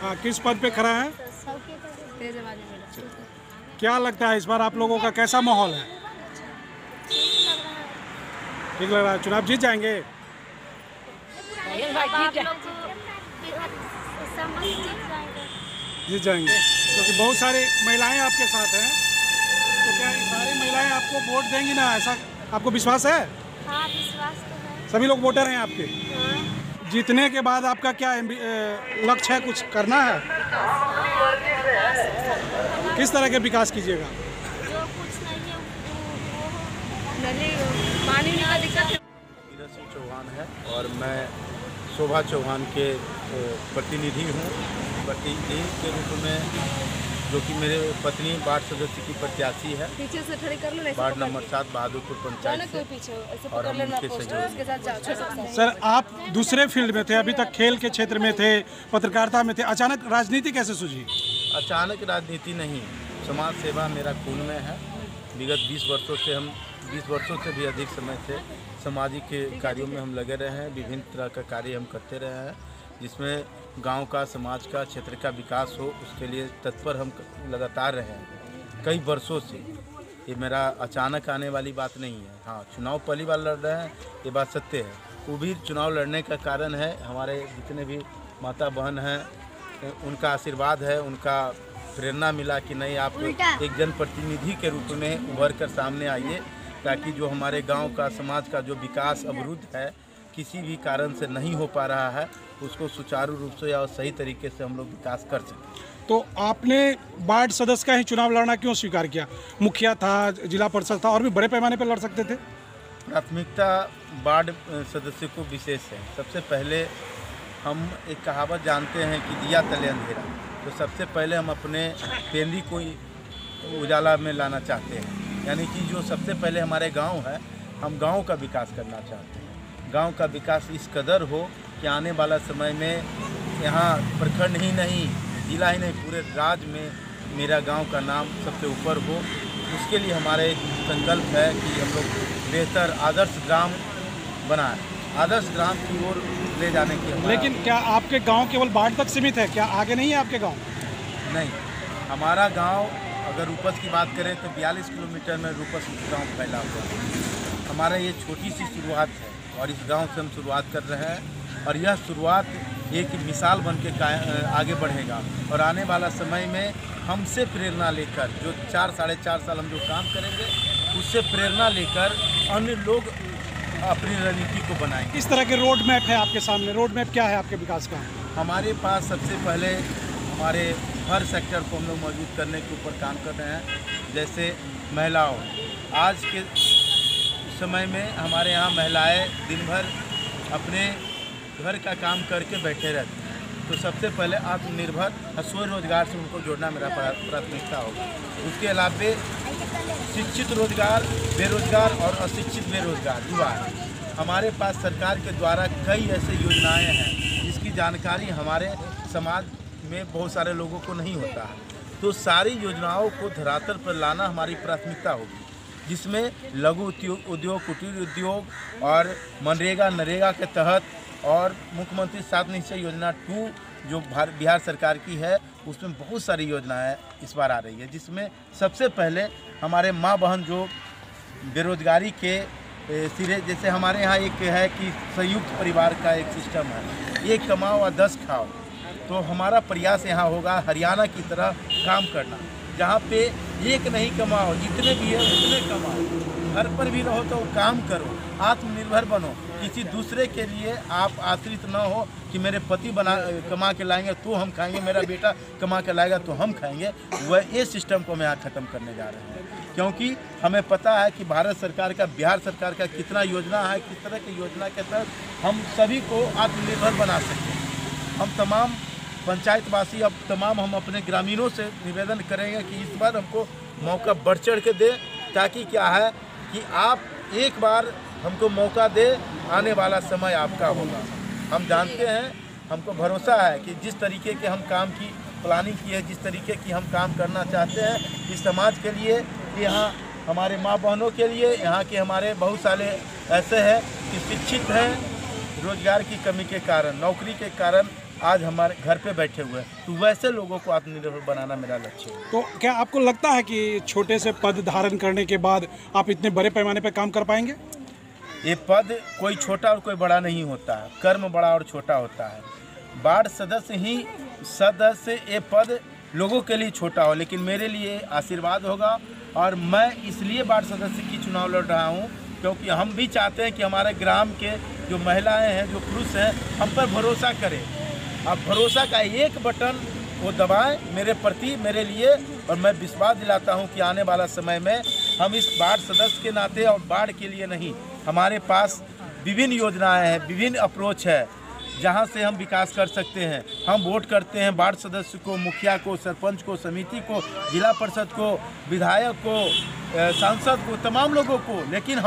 हाँ, किस पद पे खड़ा है? क्या लगता है इस बार आप लोगों का कैसा माहौल है? ठीक लग रहा है। चुनाव जीत जाएंगे? जीत जाएंगे क्योंकि बहुत सारी महिलाएं आपके साथ हैं, तो क्या सारी महिलाएं आपको वोट देंगी ना, ऐसा आपको विश्वास है? हाँ, विश्वास तो है। सभी लोग वोटर हैं आपके? हाँ। जीतने के बाद आपका क्या लक्ष्य है, कुछ करना है? किस तरह के विकास कीजिएगा? जो कुछ नहीं है पानी का दिक्कत है। वीरा सिंह चौहान है और मैं शोभा चौहान के प्रतिनिधि हूँ। प्रतिनिधि के रूप में जो कि मेरे पत्नी वार्ड सदस्य की प्रत्याशी है, पीछे से खड़ी कर लो, वार्ड नंबर 7 बहादुरपुर पंचायत से, और हम उनके सहयोगी। सर, आप दूसरे फील्ड में थे, अभी तक खेल के क्षेत्र में थे, पत्रकारिता में थे, अचानक राजनीति कैसे सूझी? अचानक राजनीति नहीं, समाज सेवा मेरा खून में है। विगत 20 वर्षों से भी अधिक समय से सामाजिक कार्यों में हम लगे रहे हैं। विभिन्न तरह का कार्य हम करते रहे हैं, जिसमें गांव का, समाज का, क्षेत्र का विकास हो, उसके लिए तत्पर हम लगातार रहे हैं कई वर्षों से। ये मेरा अचानक आने वाली बात नहीं है। हाँ, चुनाव पहली बार लड़ रहे हैं, ये बात सत्य है। वो भी चुनाव लड़ने का कारण है हमारे जितने भी माता बहन हैं, उनका आशीर्वाद है, उनका प्रेरणा मिला कि नहीं, आप एक जनप्रतिनिधि के रूप में उभर कर सामने आइए, ताकि जो हमारे गांव का, समाज का जो विकास अवरुद्ध है, किसी भी कारण से नहीं हो पा रहा है, उसको सुचारू रूप से और सही तरीके से हम लोग विकास कर सकें। तो आपने वार्ड सदस्य का ही चुनाव लड़ना क्यों स्वीकार किया? मुखिया था, जिला परिषद था, और भी बड़े पैमाने पर लड़ सकते थे। प्राथमिकता वार्ड सदस्य को विशेष है। सबसे पहले हम एक कहावत जानते हैं कि दिया तले अंधेरा, तो सबसे पहले हम अपने पेंदी को उजाला में लाना चाहते हैं। यानी कि जो सबसे पहले हमारे गांव है, हम गांव का विकास करना चाहते हैं। गांव का विकास इस कदर हो कि आने वाला समय में यहाँ प्रखंड ही नहीं, जिला ही नहीं, पूरे राज्य में मेरा गांव का नाम सबसे ऊपर हो। उसके लिए हमारा एक संकल्प है कि हम लोग बेहतर आदर्श ग्राम बनाएं, आदर्श ग्राम की ओर ले जाने की। लेकिन क्या आपके गांव केवल बाढ़ तक सीमित है? क्या आगे नहीं है आपके गांव? नहीं, हमारा गांव अगर रूपस की बात करें तो 42 किलोमीटर में रूपस गांव फैला हुआ है। हमारा ये छोटी सी शुरुआत है और इस गांव से हम शुरुआत कर रहे हैं, और यह शुरुआत एक मिसाल बन के आगे बढ़ेगा। और आने वाला समय में हमसे प्रेरणा लेकर, जो 4-4.5 साल हम जो काम करेंगे, उससे प्रेरणा लेकर अन्य लोग अपनी रणनीति को बनाएंगे। किस तरह के रोड मैप है आपके सामने? रोड मैप क्या है आपके विकास का? हमारे पास सबसे पहले हमारे हर सेक्टर को हम लोग मजबूत करने के ऊपर काम कर रहे हैं। जैसे महिलाओं, आज के समय में हमारे यहाँ महिलाएं दिन भर अपने घर का काम करके बैठे रहती हैं, तो सबसे पहले आत्मनिर्भर और स्वरोजगार से उनको जोड़ना मेरा प्राथमिकता होगा। उसके अलावा शिक्षित रोजगार, बेरोजगार और अशिक्षित बेरोजगार युवा है। हमारे पास सरकार के द्वारा कई ऐसे योजनाएं हैं जिसकी जानकारी हमारे समाज में बहुत सारे लोगों को नहीं होता है, तो सारी योजनाओं को धरातल पर लाना हमारी प्राथमिकता होगी, जिसमें लघु उद्योग, कुटीर उद्योग और मनरेगा, नरेगा के तहत, और मुख्यमंत्री 7 निश्चय योजना 2 जो बिहार सरकार की है, उसमें बहुत सारी योजनाएं इस बार आ रही है, जिसमें सबसे पहले हमारे माँ बहन जो बेरोजगारी के सिरे, जैसे हमारे यहाँ एक है कि संयुक्त परिवार का एक सिस्टम है, 1 कमाओ और 10 खाओ। तो हमारा प्रयास यहाँ होगा हरियाणा की तरह काम करना, जहाँ पे एक नहीं कमाओ, जितने भी है उतने कमाओ, घर पर भी रहो तो काम करो, आत्मनिर्भर बनो, किसी दूसरे के लिए आप आश्रित न हो कि मेरे पति कमा के लाएंगे तो हम खाएंगे, मेरा बेटा कमा के लाएगा तो हम खाएंगे। वह ये सिस्टम को हम यहाँ ख़त्म करने जा रहे हैं, क्योंकि हमें पता है कि भारत सरकार का, बिहार सरकार का कितना योजना है, किस तरह की योजना के तहत हम सभी को आत्मनिर्भर बना सकते हैं। हम तमाम पंचायतवासी, अब तमाम हम अपने ग्रामीणों से निवेदन करेंगे कि इस बार हमको मौका बढ़ चढ़ के दे, ताकि क्या है कि आप एक बार हमको मौका दे, आने वाला समय आपका होगा। हम जानते हैं, हमको भरोसा है कि जिस तरीके के हम काम की प्लानिंग की है, जिस तरीके की हम काम करना चाहते हैं इस समाज के लिए, यहाँ हमारे माँ बहनों के लिए, यहाँ के हमारे बहुत सारे ऐसे हैं कि शिक्षित हैं, रोजगार की कमी के कारण, नौकरी के कारण आज हमारे घर पे बैठे हुए हैं। तो वैसे लोगों को आत्मनिर्भर बनाना मेरा लक्ष्य है। तो क्या आपको लगता है कि छोटे से पद धारण करने के बाद आप इतने बड़े पैमाने पर काम कर पाएंगे? ये पद कोई छोटा और कोई बड़ा नहीं होता है, कर्म बड़ा और छोटा होता है। वार्ड सदस्य ये पद लोगों के लिए छोटा हो, लेकिन मेरे लिए आशीर्वाद होगा। और मैं इसलिए वार्ड सदस्य की चुनाव लड़ रहा हूँ क्योंकि हम भी चाहते हैं कि हमारे ग्राम के जो महिलाएं हैं, जो पुरुष हैं, हम पर भरोसा करें। अब भरोसा का एक बटन वो दबाएं मेरे प्रति, मेरे लिए, और मैं विश्वास दिलाता हूं कि आने वाला समय में हम इस वार्ड सदस्य के नाते और वार्ड के लिए नहीं, हमारे पास विभिन्न योजनाएं हैं, विभिन्न अप्रोच है जहां से हम विकास कर सकते हैं। हम वोट करते हैं वार्ड सदस्य को, मुखिया को, सरपंच को, समिति को, जिला परिषद को, विधायक को, सांसद को, तमाम लोगों को, लेकिन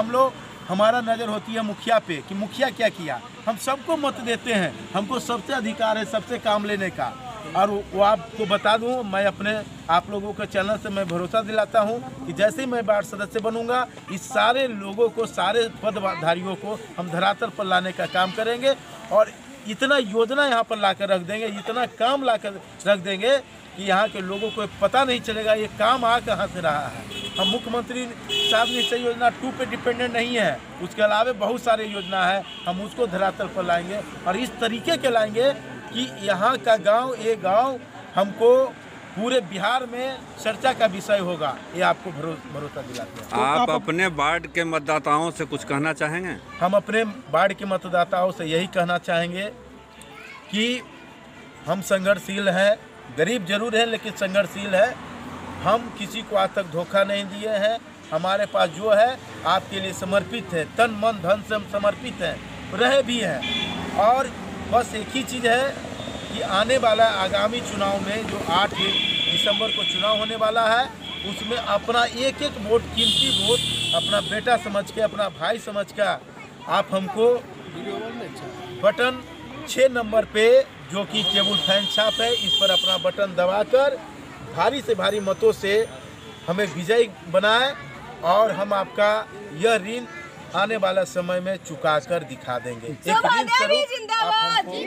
हमारा नज़र होती है मुखिया पे कि मुखिया क्या किया। हम सबको मत देते हैं, हमको सबसे अधिकार है सबसे काम लेने का। और वो आपको बता दूं, मैं अपने आप लोगों के चैनल से मैं भरोसा दिलाता हूं कि जैसे ही मैं वार्ड सदस्य बनूंगा, इस सारे लोगों को, सारे पदधारियों को हम धरातल पर लाने का काम करेंगे और इतना योजना यहाँ पर लाकर रख देंगे, इतना काम लाकर रख देंगे कि यहाँ के लोगों को पता नहीं चलेगा ये काम आ कहाँ से रहा है। हम मुख्यमंत्री साहब निश्चय योजना 2 पे डिपेंडेंट नहीं है, उसके अलावा बहुत सारे योजना है, हम उसको धरातल पर लाएंगे और इस तरीके के लाएंगे कि यहाँ का गांव, ये गांव हमको पूरे बिहार में चर्चा का विषय होगा। ये आपको भरोसा दिलाते हैं। आप अपने वार्ड के मतदाताओं से कुछ कहना चाहेंगे? हम अपने वार्ड के मतदाताओं से यही कहना चाहेंगे कि हम संघर्षशील हैं, गरीब जरूर हैं लेकिन संघर्षशील है। हम किसी को आज तक धोखा नहीं दिए हैं। हमारे पास जो है आपके लिए समर्पित है, तन मन धन से हम समर्पित हैं, रहे भी हैं। और बस एक ही चीज़ है कि आने वाला आगामी चुनाव में जो 8 दिसंबर को चुनाव होने वाला है, उसमें अपना एक एक वोट, कीमती वोट, अपना बेटा समझ के, अपना भाई समझ के आप हमको बटन 6 नंबर पे, जो कि टेबल फैन छाप है, इस पर अपना बटन दबाकर भारी से भारी मतों से हमें विजयी बनाएं और हम आपका यह ऋण आने वाला समय में चुका कर दिखा देंगे। एक ऋण स्वरूप आप हमको